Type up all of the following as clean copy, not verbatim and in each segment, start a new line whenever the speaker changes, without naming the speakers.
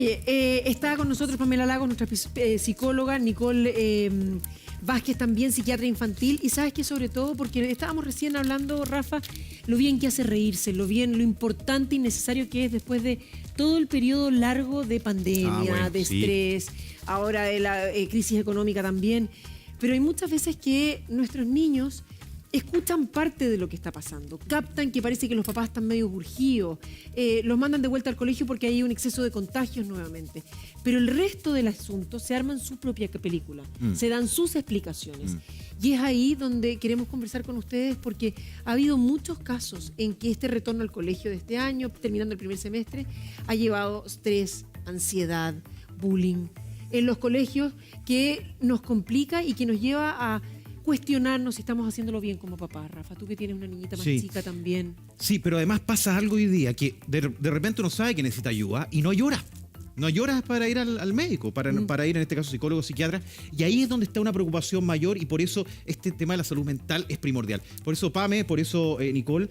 Está con nosotros Pamela Lagos, nuestra psicóloga, Nicole Vázquez, también psiquiatra infantil. Y sabes que sobre todo, porque estábamos recién hablando, Rafa, lo bien que hace reírse, lo importante y necesario que es después de todo el periodo largo de pandemia, de estrés, ahora de la crisis económica también. Pero hay muchas veces que nuestros niños escuchan parte de lo que está pasando, captan que parece que los papás están medio urgidos, los mandan de vuelta al colegio porque hay un exceso de contagios nuevamente. Pero el resto del asunto se arman su propia película, se dan sus explicaciones. Y es ahí donde queremos conversar con ustedes porque ha habido muchos casos en que este retorno al colegio de este año, terminando el primer semestre, ha llevado estrés, ansiedad, bullying en los colegios que nos complica y que nos lleva a cuestionarnos si estamos haciéndolo bien como papá. Rafa, tú que tienes una niñita más chica también.
Sí, pero además pasa algo hoy día, que de repente uno sabe que necesita ayuda y no llora. No lloras para ir al médico, para ir en este caso psicólogo, psiquiatra, y ahí es donde está una preocupación mayor y por eso este tema de la salud mental es primordial. Por eso Pame, por eso Nicole,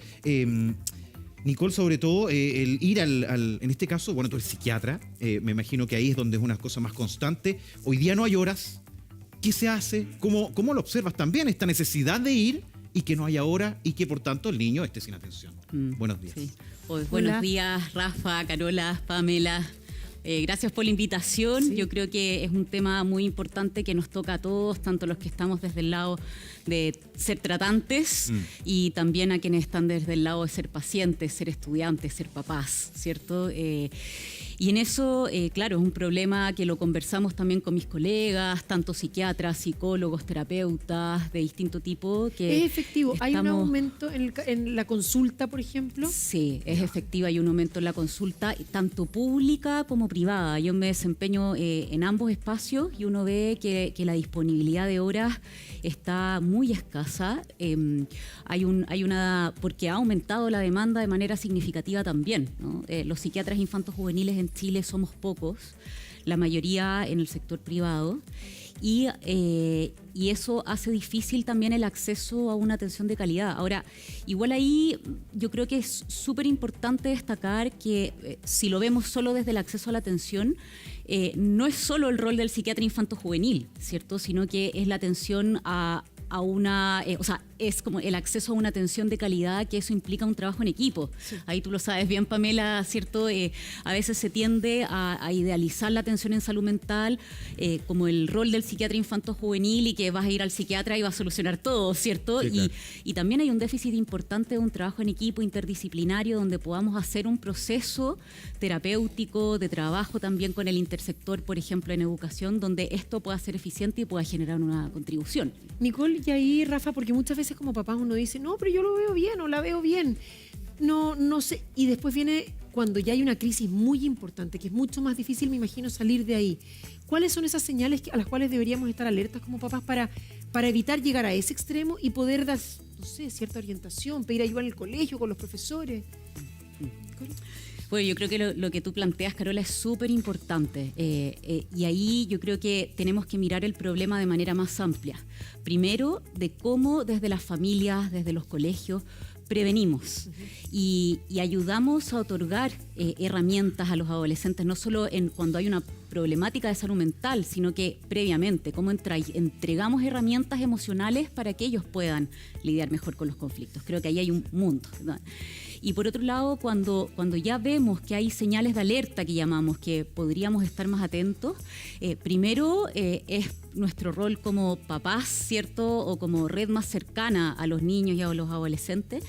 sobre todo, el ir en este caso, bueno, tú eres psiquiatra, me imagino que ahí es donde es una cosa más constante. Hoy día no hay horas. ¿Qué se hace? ¿Cómo lo observas también? Esta necesidad de ir y que no haya hora y que por tanto el niño esté sin atención. Buenos días.
Sí. Buenos días, Rafa, Carola, Pamela. Gracias por la invitación. Sí. Yo creo que es un tema muy importante que nos toca a todos, tanto los que estamos desde el lado de ser tratantes y también a quienes están desde el lado de ser pacientes, ser estudiantes, ser papás, ¿cierto? Y en eso, claro, es un problema que lo conversamos también con mis colegas, tanto psiquiatras, psicólogos, terapeutas de distinto tipo. Que
¿es efectivo? ¿Hay un aumento en la consulta, por ejemplo?
Sí, es efectivo. Hay un aumento en la consulta, tanto pública como privada. Yo me desempeño en ambos espacios y uno ve que la disponibilidad de horas está muy escasa. Porque ha aumentado la demanda de manera significativa también, ¿no? Los psiquiatras infantos juveniles en Chile somos pocos, la mayoría en el sector privado, y eso hace difícil también el acceso a una atención de calidad. Ahora, igual ahí yo creo que es súper importante destacar que si lo vemos solo desde el acceso a la atención, no es solo el rol del psiquiatra infanto-juvenil, ¿cierto? Sino que es la atención a una, es como el acceso a una atención de calidad, que eso implica un trabajo en equipo. Sí. Ahí tú lo sabes bien, Pamela, ¿cierto? A veces se tiende a idealizar la atención en salud mental como el rol del psiquiatra infanto-juvenil y que vas a ir al psiquiatra y vas a solucionar todo, ¿cierto? Sí, claro. Y también hay un déficit importante de un trabajo en equipo interdisciplinario donde podamos hacer un proceso terapéutico de trabajo también con el intersector, por ejemplo, en educación, donde esto pueda ser eficiente y pueda generar una contribución.
Nicole, y ahí, Rafa, porque muchas veces como papás uno dice, no, pero yo lo veo bien o la veo bien, no sé, y después viene cuando ya hay una crisis muy importante, que es mucho más difícil, me imagino, salir de ahí. ¿Cuáles son esas señales a las cuales deberíamos estar alertas como papás para evitar llegar a ese extremo y poder dar, no sé, cierta orientación, pedir ayuda en el colegio, con los profesores?
Bueno, yo creo que lo que tú planteas, Carola, es súper importante y ahí yo creo que tenemos que mirar el problema de manera más amplia. Primero, de cómo desde las familias, desde los colegios, prevenimos y ayudamos a otorgar herramientas a los adolescentes, no solo cuando hay una problemática de salud mental, sino que previamente, cómo entregamos herramientas emocionales para que ellos puedan lidiar mejor con los conflictos. Creo que ahí hay un mundo, ¿no? Y por otro lado, cuando ya vemos que hay señales de alerta que llamamos, que podríamos estar más atentos, primero es nuestro rol como papás, ¿cierto? O como red más cercana a los niños y a los adolescentes,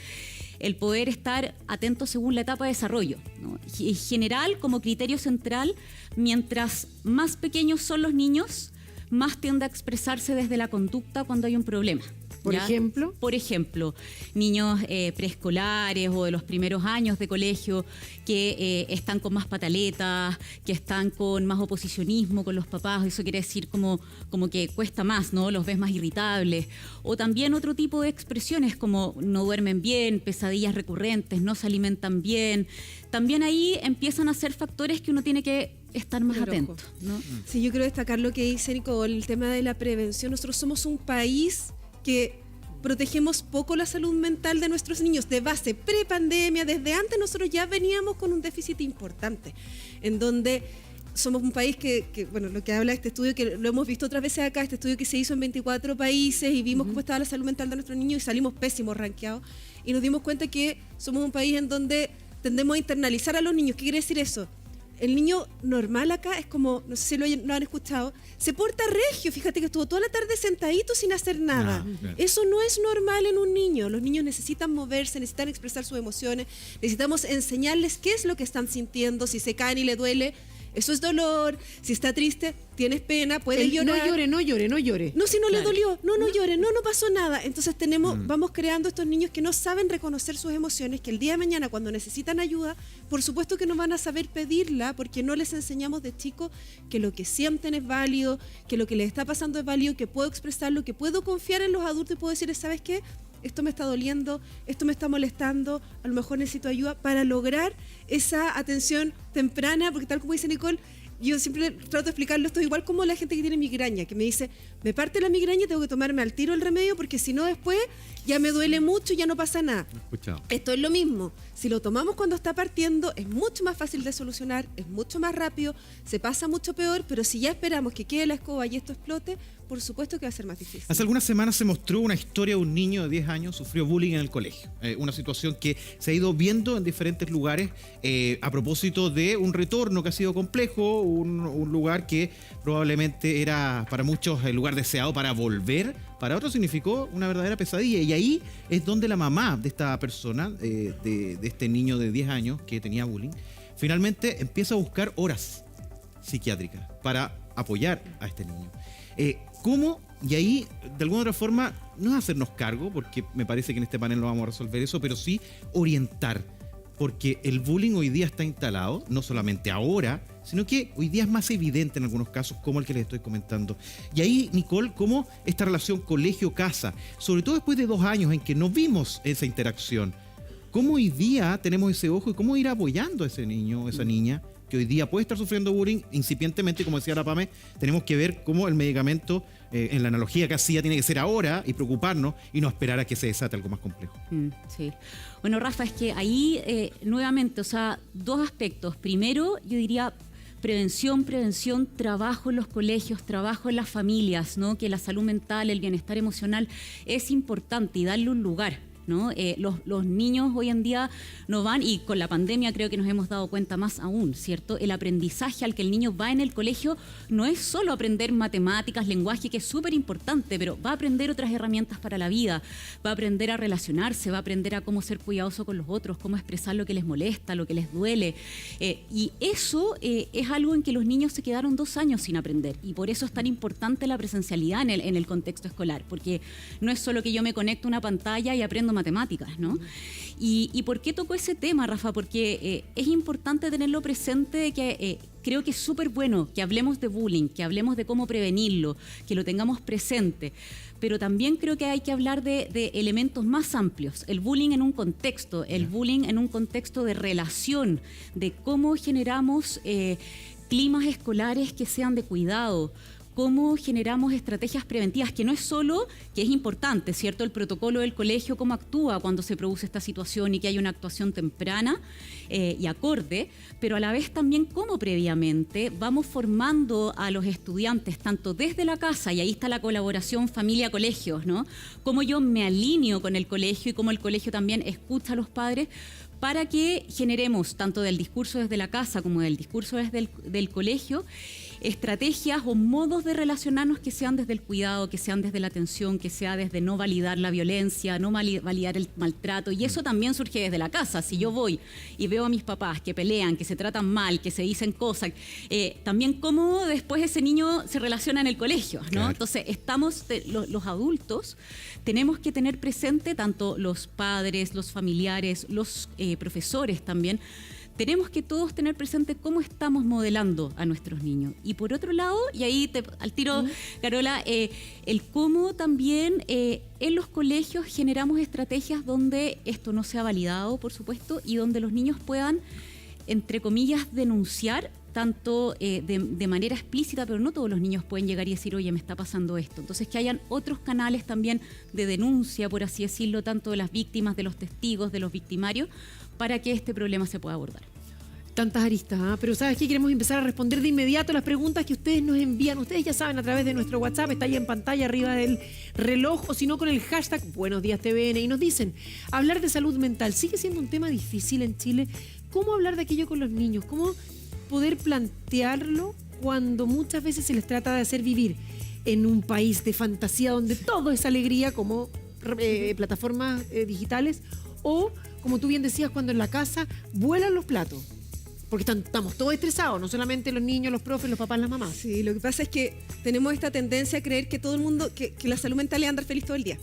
el poder estar atentos según la etapa de desarrollo, ¿no? En general, como criterio central, mientras más pequeños son los niños, más tiende a expresarse desde la conducta cuando hay un problema.
¿Por ejemplo?
Por ejemplo, niños preescolares o de los primeros años de colegio que están con más pataletas, que están con más oposicionismo con los papás, eso quiere decir como que cuesta más, ¿no? Los ves más irritables. O también otro tipo de expresiones como no duermen bien, pesadillas recurrentes, no se alimentan bien. También ahí empiezan a ser factores que uno tiene que estar más atento, ¿no?
Sí, yo quiero destacar lo que dice Nicole, el tema de la prevención. Nosotros somos un país que protegemos poco la salud mental de nuestros niños de base, prepandemia. Desde antes nosotros ya veníamos con un déficit importante, en donde somos un país bueno, lo que habla este estudio, que lo hemos visto otras veces acá, este estudio que se hizo en 24 países y vimos cómo estaba la salud mental de nuestros niños y salimos pésimos rankeados. Y nos dimos cuenta que somos un país en donde tendemos a internalizar a los niños. ¿Qué quiere decir eso? El niño normal acá es como, no sé si lo han escuchado, se porta regio, fíjate que estuvo toda la tarde sentadito sin hacer nada.
Claro.
Eso no es normal en un niño. Los niños necesitan moverse, necesitan expresar sus emociones, necesitamos enseñarles qué es lo que están sintiendo, si se caen y le duele, eso es dolor, si está triste, tienes pena, puede llorar.
No llore.
No, si no le
Claro.
dolió, no llore, no pasó nada. Entonces vamos creando estos niños que no saben reconocer sus emociones, que el día de mañana cuando necesitan ayuda, por supuesto que no van a saber pedirla porque no les enseñamos de chicos que lo que sienten es válido, que lo que les está pasando es válido, que puedo expresarlo, que puedo confiar en los adultos y puedo decirles, ¿sabes qué? Esto me está doliendo, esto me está molestando, a lo mejor necesito ayuda para lograr esa atención temprana, porque tal como dice Nicole, yo siempre trato de explicarlo, esto es igual como la gente que tiene migraña, que me dice, me parte la migraña, tengo que tomarme al tiro el remedio, porque si no después ya me duele mucho y ya no pasa nada.
Escuchado.
Esto es lo mismo, si lo tomamos cuando está partiendo, es mucho más fácil de solucionar, es mucho más rápido, se pasa mucho peor, pero si ya esperamos que quede la escoba y esto explote, por supuesto que va a ser más difícil.
Hace algunas semanas se mostró una historia de un niño de 10 años sufrió bullying en el colegio. Una situación que se ha ido viendo en diferentes lugares a propósito de un retorno que ha sido complejo, un lugar que probablemente era para muchos el lugar deseado para volver, para otros significó una verdadera pesadilla. Y ahí es donde la mamá de esta persona, de este niño de 10 años que tenía bullying, finalmente empieza a buscar horas psiquiátricas para apoyar a este niño. ¿Cómo? Y ahí, de alguna otra forma, no es hacernos cargo, porque me parece que en este panel no vamos a resolver eso, pero sí orientar, porque el bullying hoy día está instalado, no solamente ahora, sino que hoy día es más evidente en algunos casos, como el que les estoy comentando. Y ahí, Nicole, ¿cómo esta relación colegio-casa, sobre todo después de 2 años en que no vimos esa interacción, cómo hoy día tenemos ese ojo y cómo ir apoyando a ese niño o esa niña que hoy día puede estar sufriendo bullying incipientemente, como decía la Pame, tenemos que ver cómo el medicamento, en la analogía que hacía, tiene que ser ahora y preocuparnos y no esperar a que se desate algo más complejo.
Sí. Bueno, Rafa, es que ahí nuevamente, o sea, 2 aspectos. Primero, yo diría prevención, trabajo en los colegios, trabajo en las familias, ¿no? Que la salud mental, el bienestar emocional es importante y darle un lugar, ¿no? Los niños hoy en día no van, y con la pandemia creo que nos hemos dado cuenta más aún, ¿cierto? El aprendizaje al que el niño va en el colegio no es solo aprender matemáticas, lenguaje, que es súper importante, pero va a aprender otras herramientas para la vida, va a aprender a relacionarse, va a aprender a cómo ser cuidadoso con los otros, cómo expresar lo que les molesta, lo que les duele. Y eso es algo en que los niños se quedaron 2 años sin aprender, y por eso es tan importante la presencialidad en el contexto escolar, porque no es solo que yo me conecto a una pantalla y aprendo matemáticas, ¿no? ¿Y por qué tocó ese tema, Rafa? Porque es importante tenerlo presente, que creo que es súper bueno que hablemos de bullying, que hablemos de cómo prevenirlo, que lo tengamos presente, pero también creo que hay que hablar de elementos más amplios. El bullying en un contexto, el bullying en un contexto de relación, de cómo generamos climas escolares que sean de cuidado, cómo generamos estrategias preventivas, que no es solo, que es importante, ¿cierto? El protocolo del colegio, cómo actúa cuando se produce esta situación y que hay una actuación temprana y acorde, pero a la vez también cómo previamente vamos formando a los estudiantes, tanto desde la casa, y ahí está la colaboración familia-colegios, ¿no? Cómo yo me alineo con el colegio y cómo el colegio también escucha a los padres, para que generemos, tanto del discurso desde la casa como del discurso desde del colegio, estrategias o modos de relacionarnos que sean desde el cuidado, que sean desde la atención, que sea desde no validar la violencia, no validar el maltrato. Y eso también surge desde la casa. Si yo voy y veo a mis papás que pelean, que se tratan mal, que se dicen cosas, también cómo después ese niño se relaciona en el colegio, ¿no?
Claro.
Entonces, los adultos tenemos que tener presente, tanto los padres, los familiares, los profesores también, tenemos que todos tener presente cómo estamos modelando a nuestros niños. Y por otro lado, y ahí al tiro, Carola, el cómo también en los colegios generamos estrategias donde esto no sea validado, por supuesto, y donde los niños puedan, entre comillas, denunciar tanto de manera explícita, pero no todos los niños pueden llegar y decir, oye, me está pasando esto. Entonces, que hayan otros canales también de denuncia, por así decirlo, tanto de las víctimas, de los testigos, de los victimarios, para que este problema se pueda abordar.
Tantas aristas, ¿ah? Pero ¿sabes qué? Queremos empezar a responder de inmediato las preguntas que ustedes nos envían. Ustedes ya saben, a través de nuestro WhatsApp, está ahí en pantalla arriba del reloj, o si no con el hashtag Buenos Días TVN, y nos dicen, hablar de salud mental sigue siendo un tema difícil en Chile. ¿Cómo hablar de aquello con los niños? ¿Cómo poder plantearlo cuando muchas veces se les trata de hacer vivir en un país de fantasía donde todo es alegría, como plataformas digitales, o como tú bien decías, cuando en la casa vuelan los platos? Porque estamos todos estresados, no solamente los niños, los profes, los papás, las mamás.
Sí, lo que pasa es que tenemos esta tendencia a creer que todo el mundo, que la salud mental es andar feliz todo el día.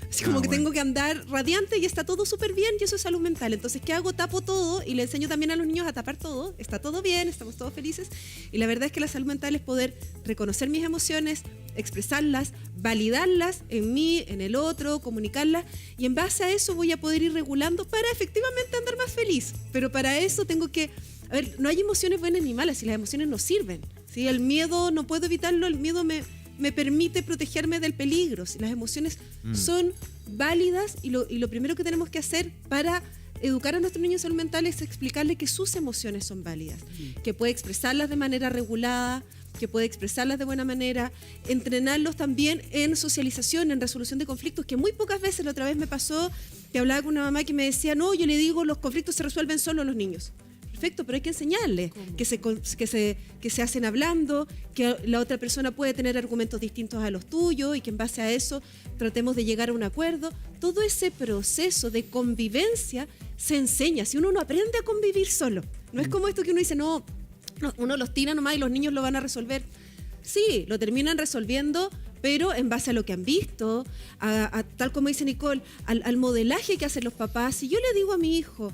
Así como que tengo que andar radiante y está todo súper bien y eso es salud mental. Entonces, ¿qué hago? Tapo todo y le enseño también a los niños a tapar todo. Está todo bien, estamos todos felices. Y la verdad es que la salud mental es poder reconocer mis emociones, expresarlas, validarlas en mí, en el otro, comunicarlas, y en base a eso voy a poder ir regulando para efectivamente andar más feliz. Pero para eso tengo que... A ver, no hay emociones buenas ni malas, si las emociones no sirven. ¿Sí? El miedo no puedo evitarlo, el miedo me permite protegerme del peligro. Si las emociones son válidas, y lo primero que tenemos que hacer para educar a nuestros niños en salud mental es explicarles que sus emociones son válidas, que puede expresarlas de manera regulada, que puede expresarlas de buena manera, entrenarlos también en socialización, en resolución de conflictos, que muy pocas veces, la otra vez me pasó que hablaba con una mamá que me decía, no, yo le digo, los conflictos se resuelven solo a los niños. Perfecto, pero hay que enseñarles que se hacen hablando, que la otra persona puede tener argumentos distintos a los tuyos y que en base a eso tratemos de llegar a un acuerdo. Todo ese proceso de convivencia se enseña, si uno no aprende a convivir solo. No es como esto que uno dice, no, uno los tira nomás y los niños lo van a resolver. Sí, lo terminan resolviendo, pero en base a lo que han visto, tal como dice Nicole, al modelaje que hacen los papás. Si yo le digo a mi hijo,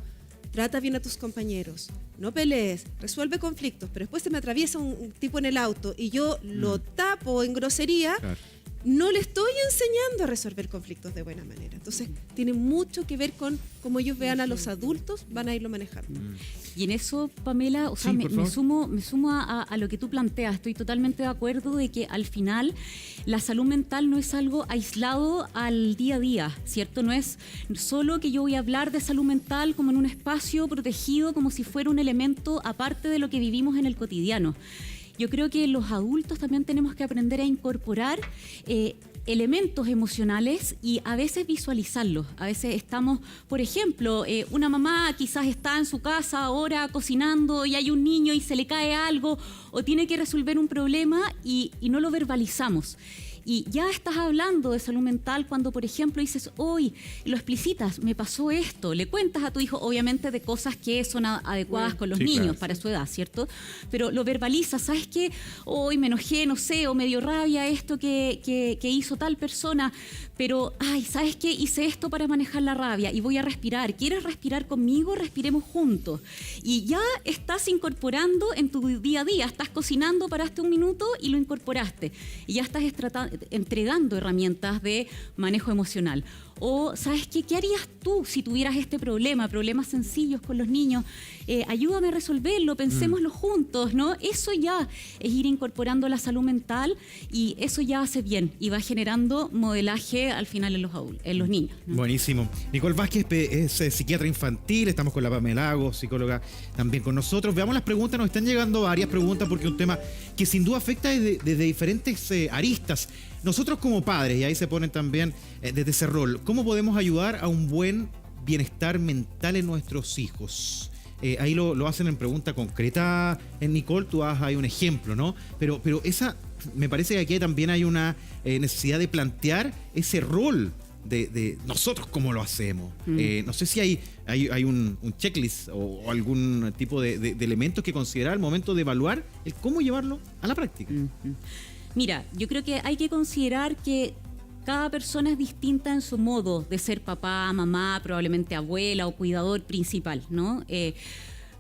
trata bien a tus compañeros, no pelees, resuelve conflictos, pero después se me atraviesa un tipo en el auto y yo lo tapo en grosería, claro, no le estoy enseñando a resolver conflictos de buena manera. Entonces, tiene mucho que ver con cómo ellos vean a los adultos, van a irlo manejando.
Y en eso, Pamela, o sea,
sí,
me sumo a lo que tú planteas. Estoy totalmente de acuerdo de que al final la salud mental no es algo aislado al día a día, ¿cierto? No es solo que yo voy a hablar de salud mental como en un espacio protegido, como si fuera un elemento aparte de lo que vivimos en el cotidiano. Yo creo que los adultos también tenemos que aprender a incorporar elementos emocionales y a veces visualizarlos. A veces estamos, por ejemplo, una mamá quizás está en su casa ahora cocinando y hay un niño y se le cae algo o tiene que resolver un problema y no lo verbalizamos. Y ya estás hablando de salud mental cuando, por ejemplo, dices, hoy lo explicitas, me pasó esto, le cuentas a tu hijo, obviamente, de cosas que son adecuadas con los niños, claro, para su edad, ¿cierto? Pero lo verbalizas, ¿sabes qué? Hoy me enojé, no sé, o me dio rabia esto que hizo tal persona, pero, ay, ¿sabes qué? Hice esto para manejar la rabia y voy a respirar. ¿Quieres respirar conmigo? Respiremos juntos. Y ya estás incorporando en tu día a día, estás cocinando, paraste un minuto y lo incorporaste. Y ya estás entregando herramientas de manejo emocional. O, ¿sabes qué? ¿Qué harías tú si tuvieras este problema? Problemas sencillos con los niños. Ayúdame a resolverlo, pensémoslo juntos, ¿no? Eso ya es ir incorporando la salud mental y eso ya hace bien y va generando modelaje al final en los niños, ¿no?
Buenísimo. Nicole Vázquez es psiquiatra infantil, estamos con la Pamela Lagos, psicóloga también con nosotros. Veamos las preguntas, nos están llegando varias preguntas porque es un tema que sin duda afecta desde diferentes aristas. Nosotros como padres, y ahí se ponen también desde ese rol, ¿cómo podemos ayudar a un buen bienestar mental en nuestros hijos? Ahí lo hacen en pregunta concreta, Nicole, tú das ahí un ejemplo, ¿no? Pero esa, me parece que aquí también hay una necesidad de plantear ese rol de nosotros cómo lo hacemos. No sé si hay un checklist o algún tipo de elementos que considerar al momento de evaluar el cómo llevarlo a la práctica.
Mira, yo creo que hay que considerar que cada persona es distinta en su modo de ser papá, mamá, probablemente abuela o cuidador principal, ¿no?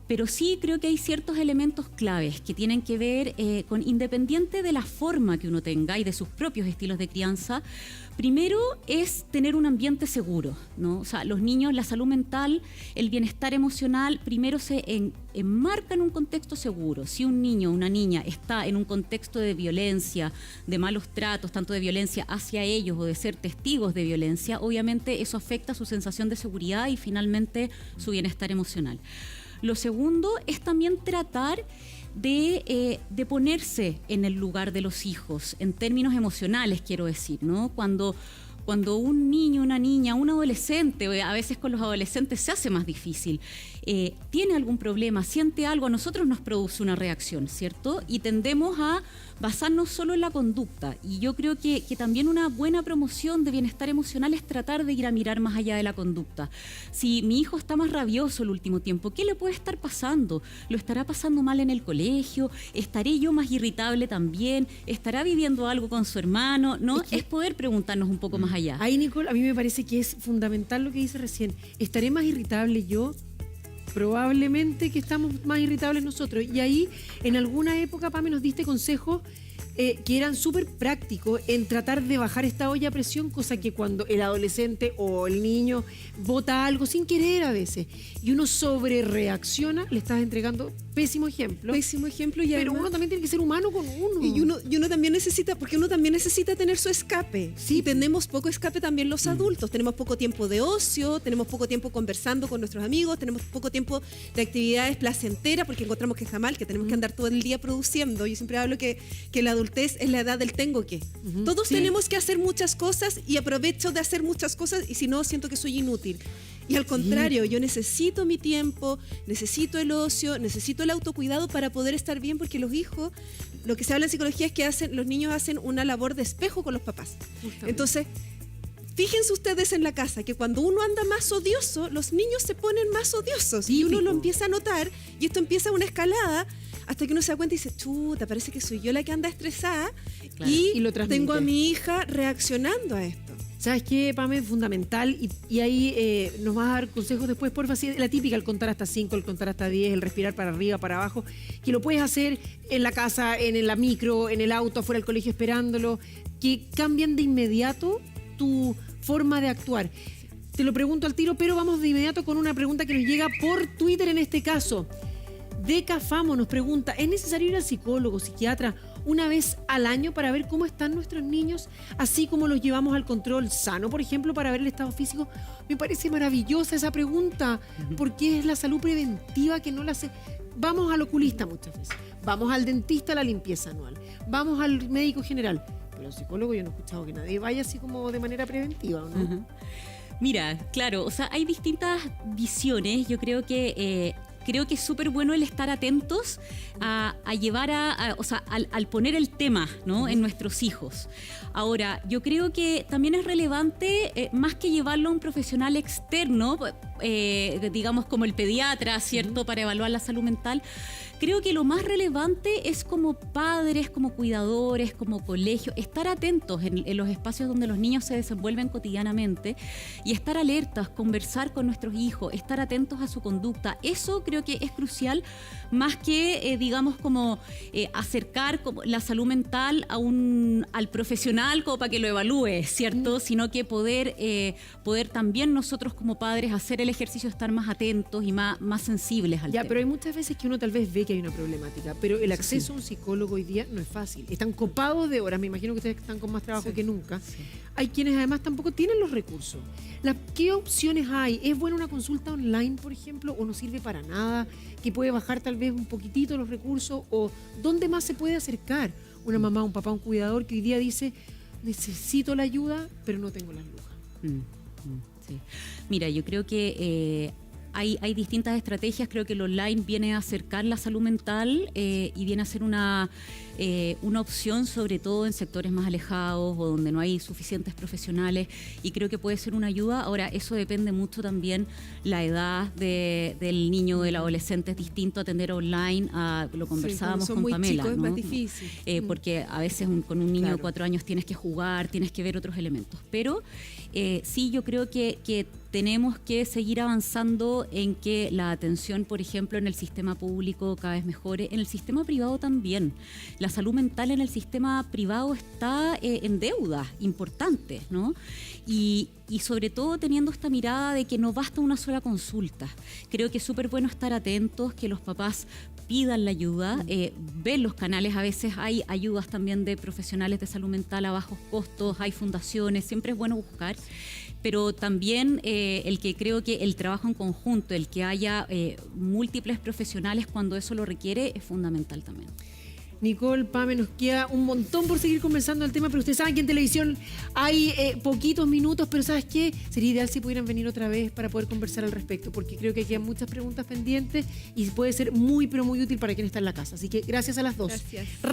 Pero sí creo que hay ciertos elementos claves que tienen que ver con, independiente de la forma que uno tenga y de sus propios estilos de crianza, primero es tener un ambiente seguro, ¿no? O sea, los niños, la salud mental, el bienestar emocional, primero se enmarca en un contexto seguro. Si un niño o una niña está en un contexto de violencia, de malos tratos, tanto de violencia hacia ellos o de ser testigos de violencia, obviamente eso afecta su sensación de seguridad y finalmente su bienestar emocional. Lo segundo es también tratar de ponerse en el lugar de los hijos, en términos emocionales, quiero decir, ¿no? Cuando un niño, una niña, un adolescente, a veces con los adolescentes se hace más difícil, tiene algún problema, siente algo, a nosotros nos produce una reacción, ¿cierto? Y tendemos a basarnos solo en la conducta. Y yo creo que también una buena promoción de bienestar emocional es tratar de ir a mirar más allá de la conducta. Si mi hijo está más rabioso el último tiempo, ¿qué le puede estar pasando? ¿Lo estará pasando mal en el colegio? ¿Estaré yo más irritable también? ¿Estará viviendo algo con su hermano? ¿No? Es poder preguntarnos un poco más allá.
Ahí, Nicole, a mí me parece que es fundamental lo que dice recién. ¿Estaré más irritable yo? Probablemente que estamos más irritables nosotros. Y ahí, en alguna época, Pame, nos diste consejos que eran súper prácticos en tratar de bajar esta olla a presión, cosa que cuando el adolescente o el niño bota algo sin querer a veces y uno sobre reacciona, le estás entregando pésimo ejemplo.
Pésimo ejemplo.
Pero además, uno también tiene que ser humano con uno.
Y uno también necesita, porque uno también necesita tener su escape.
Sí.
Y tenemos poco escape también los adultos. Tenemos poco tiempo de ocio, tenemos poco tiempo conversando con nuestros amigos, tenemos poco tiempo de actividades placenteras porque encontramos que está mal, que tenemos que andar todo el día produciendo. Yo siempre hablo que la adultez es la edad del tengo que. Todos tenemos que hacer muchas cosas y aprovecho de hacer muchas cosas y si no, siento que soy inútil. Y al contrario, yo necesito mi tiempo, necesito el ocio, necesito el autocuidado para poder estar bien, porque los hijos, lo que se habla en psicología es que los niños hacen una labor de espejo con los papás. Justamente. Entonces, fíjense ustedes en la casa que cuando uno anda más odioso, los niños se ponen más odiosos. Típico. Y uno lo empieza a notar y esto empieza una escalada hasta que uno se da cuenta y dice, chuta, parece que soy yo la que anda estresada. Claro. Y lo tengo a mi hija reaccionando a esto.
¿Sabes qué, Pame? Es fundamental y ahí nos vas a dar consejos después, porfa. Sí, la típica, el contar hasta 5, el contar hasta 10, el respirar para arriba, para abajo, que lo puedes hacer en la casa, en la micro, en el auto, afuera del colegio esperándolo, que cambian de inmediato tu forma de actuar. Te lo pregunto al tiro, pero vamos de inmediato con una pregunta que nos llega por Twitter en este caso. Deca Famo nos pregunta, ¿es necesario ir al psicólogo, psiquiatra una vez al año para ver cómo están nuestros niños, así como los llevamos al control sano, por ejemplo, para ver el estado físico? Me parece maravillosa esa pregunta, porque es la salud preventiva que no la hace. Vamos al oculista muchas veces, vamos al dentista a la limpieza anual, vamos al médico general, pero al psicólogo yo no he escuchado que nadie vaya así como de manera preventiva, ¿no?
Mira, claro, o sea, hay distintas visiones. Yo creo que es súper bueno el estar atentos a llevar o sea, al poner el tema, ¿no?, en nuestros hijos. Ahora, yo creo que también es relevante, más que llevarlo a un profesional externo, digamos como el pediatra, ¿cierto?, para evaluar la salud mental. Creo que lo más relevante es como padres, como cuidadores, como colegio, estar atentos en los espacios donde los niños se desenvuelven cotidianamente y estar alertas, conversar con nuestros hijos, estar atentos a su conducta. Eso creo que es crucial, más que, digamos, como acercar como la salud mental al profesional como para que lo evalúe, ¿cierto? Sino que poder también nosotros como padres hacer el ejercicio de estar más atentos y más sensibles al tema.
Pero hay muchas veces que uno tal vez ve que hay una problemática, pero el acceso a un psicólogo hoy día no es fácil. Están copados de horas, me imagino que ustedes están con más trabajo que nunca. Sí. Hay quienes además tampoco tienen los recursos. ¿Qué opciones hay? ¿Es buena una consulta online, por ejemplo, o no sirve para nada? ¿Que puede bajar tal vez un poquitito los recursos? ¿O dónde más se puede acercar una mamá, un papá, un cuidador que hoy día dice, necesito la ayuda, pero no tengo las lujas?
Sí. Mira, yo creo que hay distintas estrategias. Creo que el online viene a acercar la salud mental y viene a ser una opción, sobre todo en sectores más alejados o donde no hay suficientes profesionales, y creo que puede ser una ayuda. Ahora, eso depende mucho también la edad del niño o del adolescente. Es distinto atender online, lo conversábamos con Pamela,
chicos,
¿no?
Es más difícil.
Porque a veces con un niño de 4 años tienes que jugar, tienes que ver otros elementos. Pero sí, yo creo que tenemos que seguir avanzando en que la atención, por ejemplo, en el sistema público cada vez mejore, en el sistema privado también. La salud mental en el sistema privado está en deudas importantes, ¿no? Y sobre todo teniendo esta mirada de que no basta una sola consulta. Creo que es súper bueno estar atentos, que los papás pidan la ayuda, ven los canales, a veces hay ayudas también de profesionales de salud mental a bajos costos, hay fundaciones, siempre es bueno buscar, pero también el que creo que el trabajo en conjunto, el que haya múltiples profesionales cuando eso lo requiere, es fundamental también.
Nicole, Pame, nos queda un montón por seguir conversando el tema, pero ustedes saben que en televisión hay poquitos minutos, pero ¿sabes qué? Sería ideal si pudieran venir otra vez para poder conversar al respecto, porque creo que quedan muchas preguntas pendientes y puede ser muy, pero muy útil para quien está en la casa. Así que gracias a las dos.
Gracias.